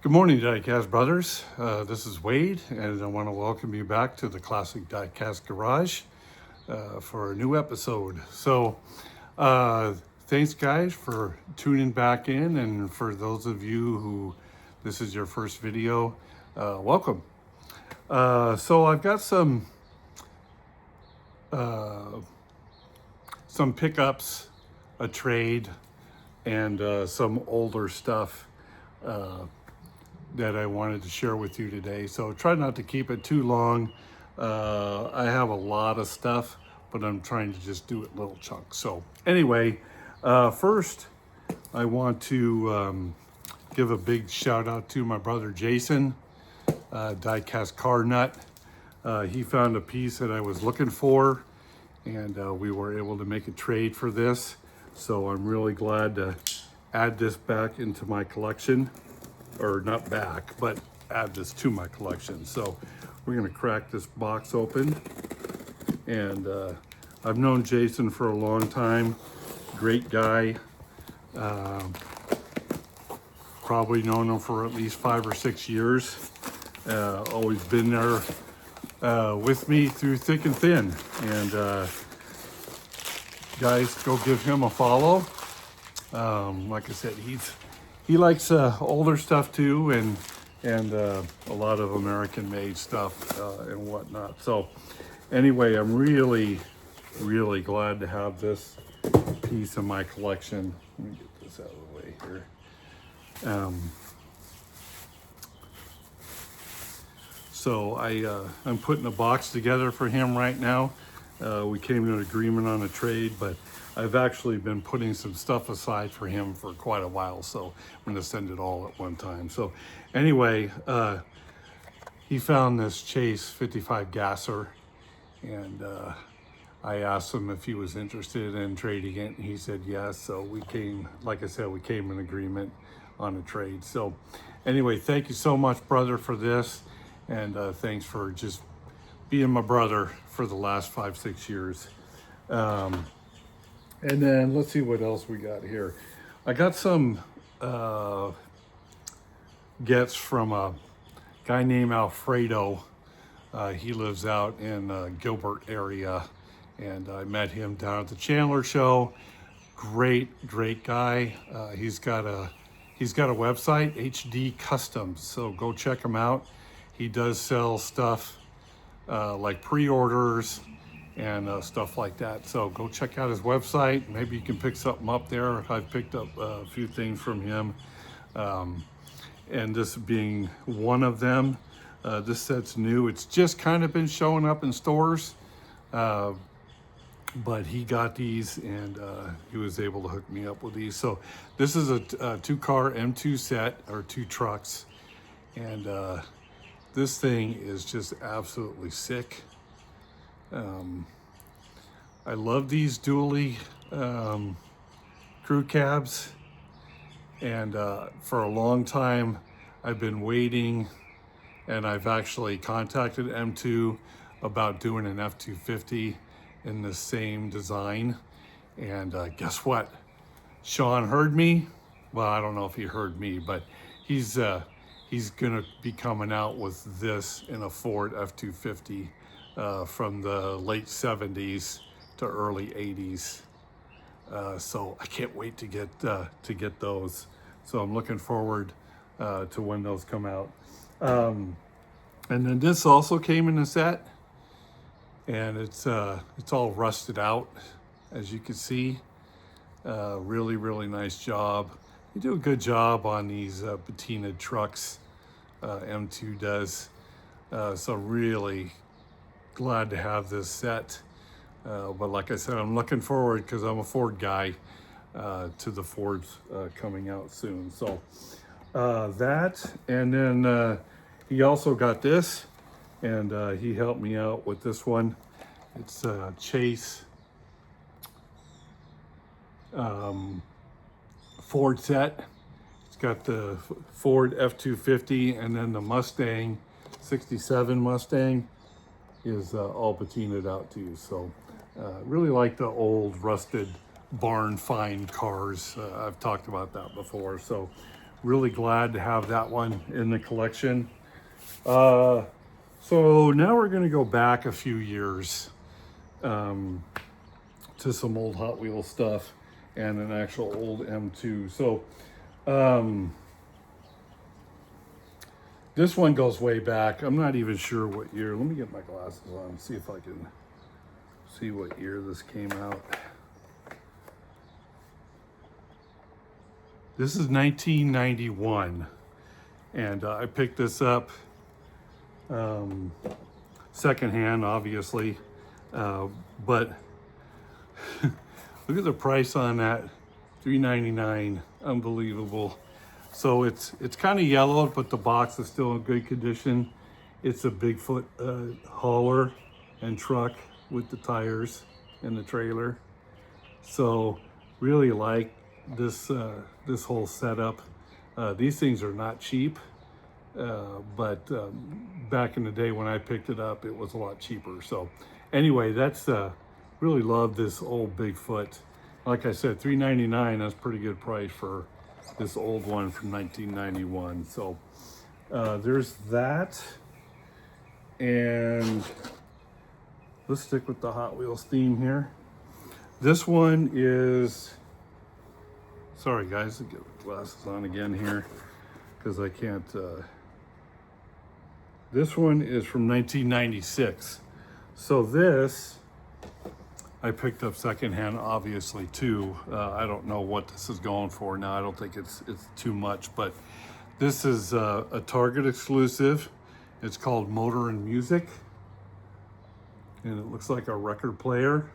Good morning, Diecast brothers. This is Wade, and I want to welcome you back to the Classic Diecast Garage for a new episode. Uh, Thanks, guys, for tuning back in, and for those of you who this is your first video, welcome. I've got some pickups, a trade, and some older stuff that I wanted to share with you today. So try not to keep it too long. I have a lot of stuff, but I'm trying to just do it in little chunks. So anyway, first I want to give a big shout out to my brother Jason, Diecast Car Nut. He found a piece that I was looking for, and we were able to make a trade for this. So I'm really glad to add this back into my collection. Or not back, but add this to my collection. So we're gonna crack this box open. And I've known Jason for a long time, great guy. Probably known him for at least 5 or 6 years. Always been there with me through thick and thin. And guys, go give him a follow. Like I said, he likes older stuff too, and a lot of American-made stuff and whatnot. So anyway, I'm really glad to have this piece of my collection. Let me get this out of the way here. So I'm putting a box together for him right now. We came to an agreement on a trade, but I've actually been putting some stuff aside for him for quite a while, so I'm gonna send it all at one time. So anyway, he found this Chase 55 gasser, and I asked him if he was interested in trading it, and he said yes. So we came, like I said, we came in agreement on a trade. So anyway, thank you so much, brother, for this, and thanks for just being my brother for the last 5-6 years. And then let's see what else we got here. I got some gets from a guy named Alfredo. He lives out in Gilbert area, and I met him down at the Chandler show. Great guy. He's got a website, HD Customs. So go check him out. He does sell stuff like pre-orders and stuff like that. So go check out his website. Maybe you can pick something up there. I've picked up a few things from him, and this being one of them. This set's new. It's just kind of been showing up in stores, but he got these, and he was able to hook me up with these. So this is a 2-car M2 set, or 2 trucks, and this thing is just absolutely sick. I love these dually crew cabs, and for a long time I've been waiting, and I've actually contacted M2 about doing an F-250 in the same design, and guess what? Sean heard me. Well, I don't know if he heard me, but he's gonna be coming out with this in a Ford F-250 from the late 70s to early 80s. So I can't wait to get those. So I'm looking forward to when those come out. And then this also came in a set, and it's all rusted out, as you can see. Really nice job. You do a good job on these patinaed trucks. M2 does. So really glad to have this set. But like I said, I'm looking forward, because I'm a Ford guy, to the Fords coming out soon. So that, and then he also got this, and he helped me out with this one. It's Chase Ford set. It's got the Ford F-250, and then the Mustang, 67 Mustang, is all patinaed out too. So really like the old rusted barn find cars. I've talked about that before. So really glad to have that one in the collection. So now we're going to go back a few years to some old Hot Wheels stuff and an actual old M2. So this one goes way back. I'm not even sure what year. Let me get my glasses on and see if I can see what year this came out. This is 1991, and I picked this up secondhand, obviously, but look at the price on that, $3.99, unbelievable. So it's kind of yellowed, but the box is still in good condition. It's a Bigfoot hauler and truck with the tires and the trailer. So really like this this whole setup. These things are not cheap, but back in the day when I picked it up, it was a lot cheaper. So anyway, that's really love this old Bigfoot. Like I said, $3.99, that's a pretty good price for this old one from 1991. So there's that. And let's stick with the Hot Wheels theme here. This one is, sorry guys, I'll get the glasses on again here because I can't. This one is from 1996. So this, I picked up secondhand, obviously, too. I don't know what this is going for now. I don't think it's too much, but this is a Target exclusive. It's called Motor and Music, and it looks like a record player.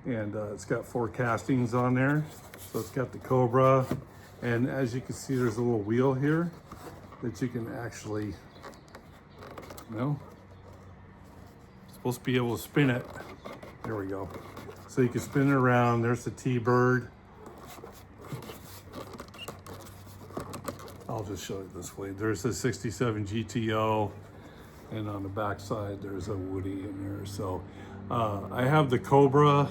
And it's got 4 castings on there. So it's got the Cobra, and as you can see, there's a little wheel here that you can actually, supposed to be able to spin it. There we go. So you can spin it around. There's the T-Bird. I'll just show it this way. There's the 67 GTO, and on the back side, there's a Woody in there. So I have the Cobra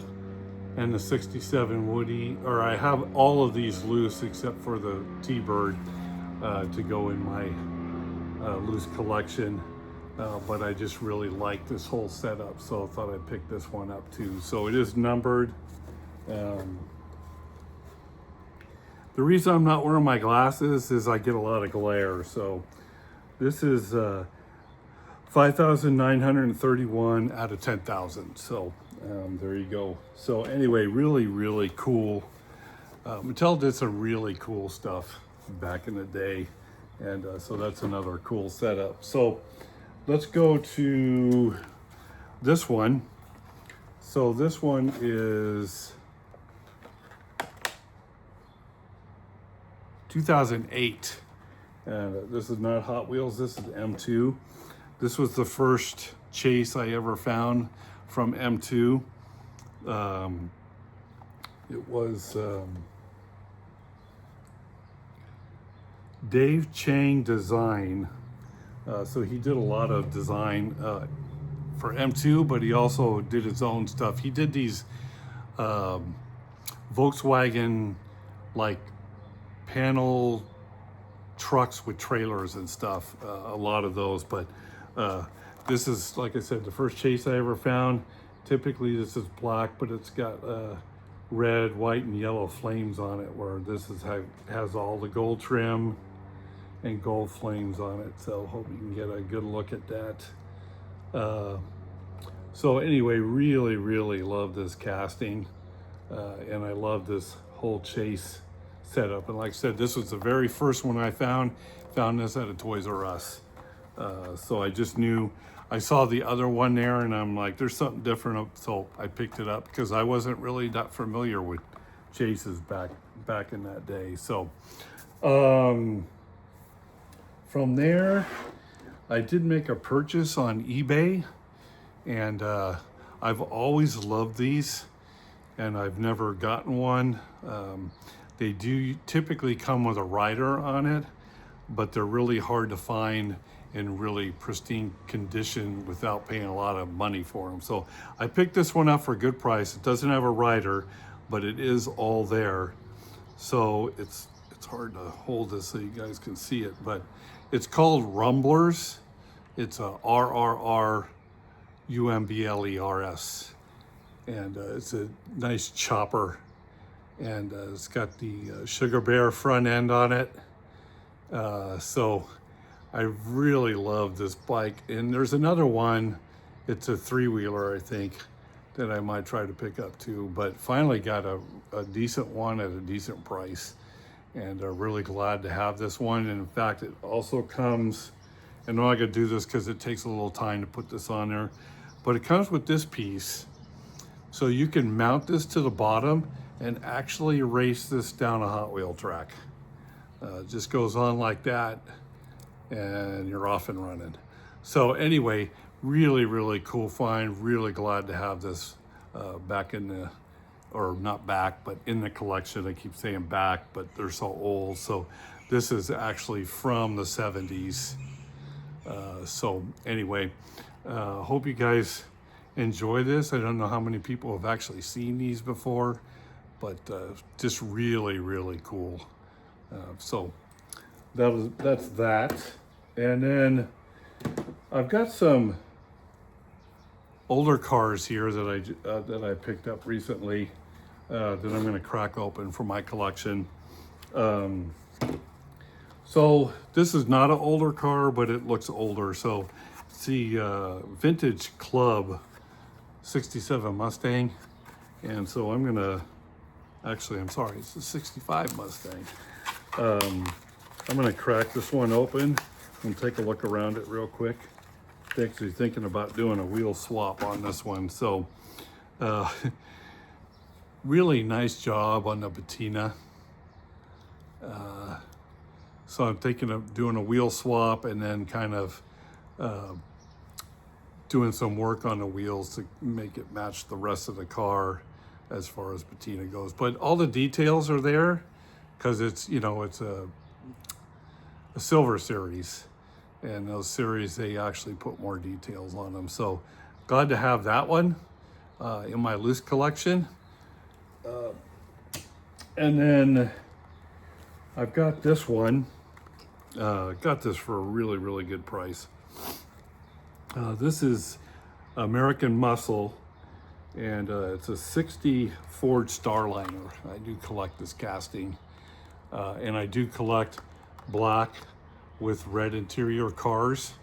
and the 67 Woody, or I have all of these loose except for the T-Bird to go in my loose collection. But I just really like this whole setup, so I thought I'd pick this one up too. So it is numbered. The reason I'm not wearing my glasses is I get a lot of glare. So this is 5,931 out of 10,000. So there you go. So anyway, really, really cool. Mattel did some really cool stuff back in the day. And so that's another cool setup. So let's go to this one. So this one is 2008. This is not Hot Wheels, this is M2. This was the first chase I ever found from M2. It was Dave Chang Design. So he did a lot of design for M2, but he also did his own stuff. He did these Volkswagen like panel trucks with trailers and stuff, a lot of those. But this is, like I said, the first chase I ever found. Typically this is black, but it's got red, white, and yellow flames on it, where this has all the gold trim and gold flames on it. So hope you can get a good look at that. So anyway, really, really love this casting. And I love this whole chase setup. And like I said, this was the very first one I found this at a Toys R Us. So I just knew, I saw the other one there and I'm like, there's something different. So I picked it up because I wasn't really that familiar with chases back in that day. So, from there, I did make a purchase on eBay, and I've always loved these, and I've never gotten one. They do typically come with a rider on it, but they're really hard to find in really pristine condition without paying a lot of money for them. So I picked this one up for a good price. It doesn't have a rider, but it is all there. So it's It's hard to hold this so you guys can see it, but it's called Rumblers. It's a RRRUMBLERS, and it's a nice chopper, and it's got the Sugar Bear front end on it. So I really love this bike. And there's another one, it's a 3-wheeler, I think, that I might try to pick up too, but finally got a decent one at a decent price, and really glad to have this one. And in fact, it also comes, I know I gotta do this because it takes a little time to put this on there, but it comes with this piece. So you can mount this to the bottom and actually race this down a Hot Wheel track. It just goes on like that, and you're off and running. So anyway, really, really cool find. Really glad to have this back in the, or not back, but in the collection. I keep saying back, but they're so old. So this is actually from the 70s. So anyway, hope you guys enjoy this. I don't know how many people have actually seen these before, but just really, really cool. So that's that. And then I've got some older cars here that I picked up recently that I'm going to crack open for my collection. So this is not an older car, but it looks older. So it's the vintage club 67 Mustang. And so I'm going to, actually, I'm sorry, it's a 65 Mustang. I'm going to crack this one open and take a look around it real quick. Actually thinking about doing a wheel swap on this one. So really nice job on the patina. So I'm thinking of doing a wheel swap and then kind of doing some work on the wheels to make it match the rest of the car as far as patina goes. But all the details are there because it's, you know, it's a silver series. And those series, they actually put more details on them. So glad to have that one in my loose collection. And then I've got this one. Got this for a really, really good price. This is American Muscle, and it's a 60 Ford Starliner. I do collect this casting, and I do collect black with red interior cars,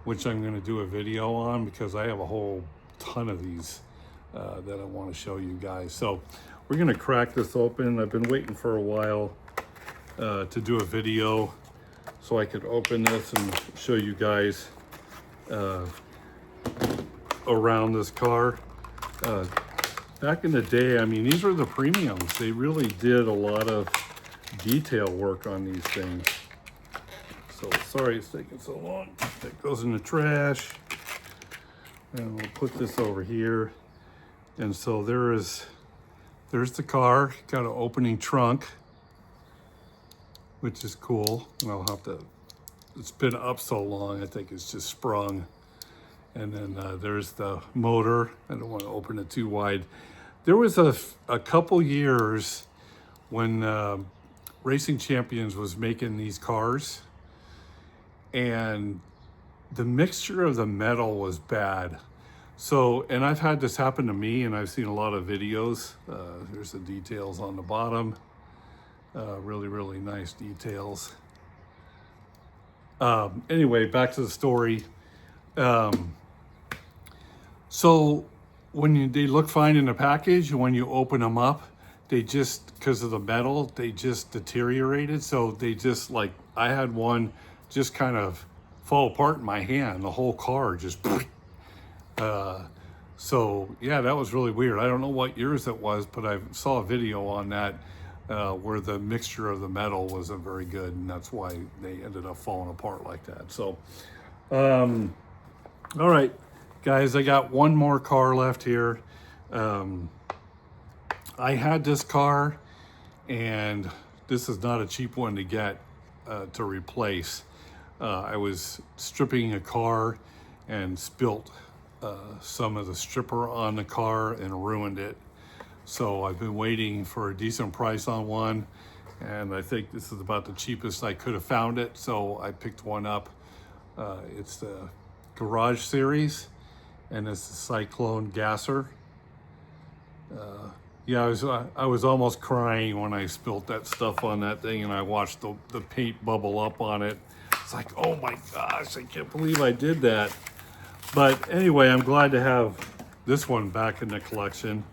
which I'm going to do a video on because I have a whole ton of these that I want to show you guys. So we're going to crack this open. I've been waiting for a while to do a video so I could open this and show you guys around this car. Back in the day, I mean, these were the premiums. They really did a lot of detail work on these things. So sorry it's taking so long. That goes in the trash. And we'll put this over here. And so there's the car. Got an opening trunk, which is cool. And I'll have to, it's been up so long, I think it's just sprung. And then there's the motor. I don't want to open it too wide. There was a couple years when Racing Champions was making these cars, and the mixture of the metal was bad. So, and I've had this happen to me, and I've seen a lot of videos. Here's the details on the bottom. Really, really nice details. Anyway, back to the story. So when they look fine in the package, when you open them up, they just, because of the metal, they just deteriorated. So they just, like, I had one just kind of fall apart in my hand. The whole car just, so yeah, that was really weird. I don't know what years it was, but I saw a video on that where the mixture of the metal wasn't very good, and that's why they ended up falling apart like that. So, all right, guys, I got one more car left here. I had this car, and this is not a cheap one to get to replace. I was stripping a car and spilt some of the stripper on the car and ruined it. So I've been waiting for a decent price on one, and I think this is about the cheapest I could have found it, so I picked one up. It's the Garage Series, and it's the Cyclone Gasser. Yeah, I was almost crying when I spilt that stuff on that thing and I watched the paint bubble up on it. It's like, oh my gosh, I can't believe I did that. But anyway, I'm glad to have this one back in the collection.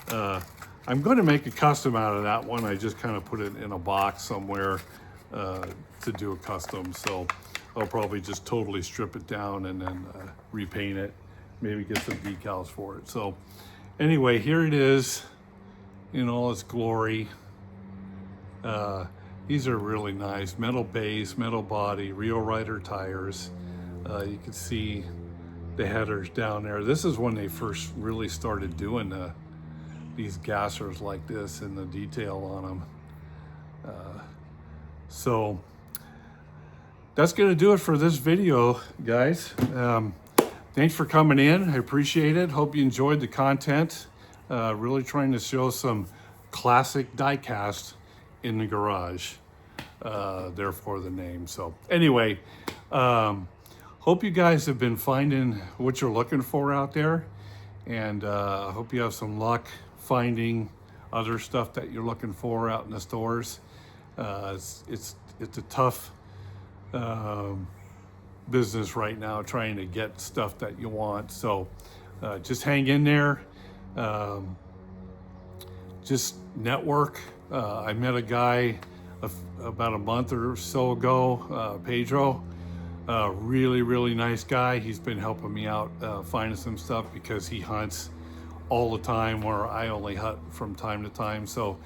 I'm going to make a custom out of that one. I just kind of put it in a box somewhere to do a custom. So I'll probably just totally strip it down and then repaint it. Maybe get some decals for it. So anyway, here it is in all its glory. These are really nice. Metal base, metal body, Rio Rider tires. You can see the headers down there. This is when they first really started doing these gassers like this and the detail on them. So that's gonna do it for this video, guys. Thanks for coming in. I appreciate it. Hope you enjoyed the content. Really trying to show some classic diecast in the garage. Therefore the name. So anyway, hope you guys have been finding what you're looking for out there, and I hope you have some luck finding other stuff that you're looking for out in the stores. It's a tough business right now trying to get stuff that you want. So just hang in there. Just network. I met a guy about a month or so ago, Pedro. Really nice guy. He's been helping me out finding some stuff because he hunts all the time where I only hunt from time to time. So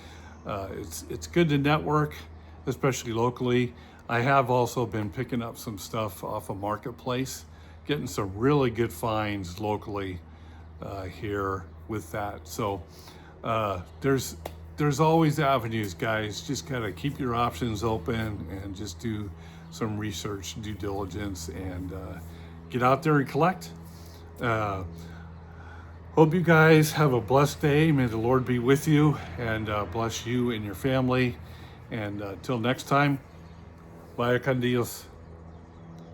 it's good to network, especially locally. I have also been picking up some stuff off a marketplace, getting some really good finds locally here with that. So there's always avenues, guys. Just gotta keep your options open and just do some research, due diligence, and get out there and collect. Hope you guys have a blessed day. May the Lord be with you and bless you and your family. And till next time, vaya con Dios.